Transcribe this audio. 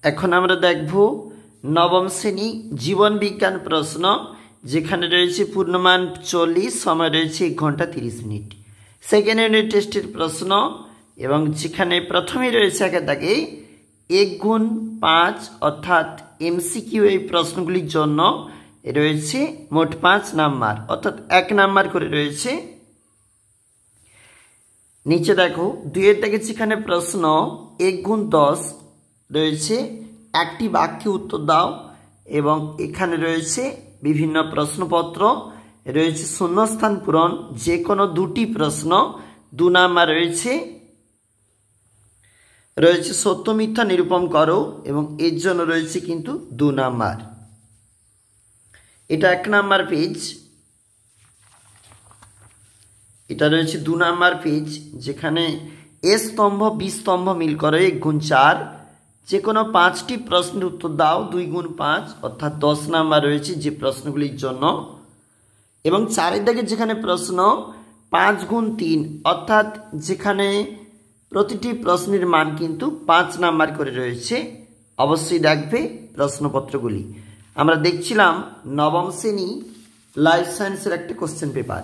এখন আমরা দেখব নবম শ্রেণী জীবন বিজ্ঞান প্রশ্ন, যেখানে রয়েছে পূর্ণমান 40, সময় রয়েছে 1 ঘন্টা 30 মিনিট। সেকেন্ড ইউনিট টেস্টের প্রশ্ন, এবং যেখানে প্রথমেই রয়েছে একের দাগে 1 গুণ 5 অর্থাৎ এমসিকিউ। এই প্রশ্নগুলির জন্য রয়েছে মোট 5 নাম্বার, অর্থাৎ 1 নাম্বার করে রয়েছে। নিচে দেখো 2 এর দাগে যেখানে প্রশ্ন 1 গুণ 10 রয়েছে, একটি বাক্যে উত্তর দাও। এবং এখানে রয়েছে বিভিন্ন প্রশ্নপত্র, রয়েছে শূন্যস্থান পূরণ, যে কোনো 2টি প্রশ্ন 2 নাম্বার রয়েছে। সত্য মিথ্যা নিরূপণ করো, এবং এর জন্য রয়েছে কিন্তু 2 নাম্বার। এটা 1 নাম্বার পেজ, এটা রয়েছে 2 নাম্বার পেজ, যেখানে এ স্তম্ভ বি স্তম্ভ মিল করো 1 গুণ 4। যে কোনো 5টি প্রশ্নের উত্তর দাও 2 গুণ 5 অর্থাৎ 10 নাম্বার রয়েছে যে প্রশ্নগুলির জন্য। এবং 4 দাগে যেখানে প্রশ্ন 5 গুণ 3 অর্থাৎ যেখানে প্রতিটি প্রশ্নের মান কিন্তু 5 নাম্বার করে রয়েছে। অবশ্যই দেখবে প্রশ্নপত্রগুলি। আমরা দেখছিলাম নবম শ্রেণী লাইফ সায়েন্সের একটা কোশ্চেন পেপার।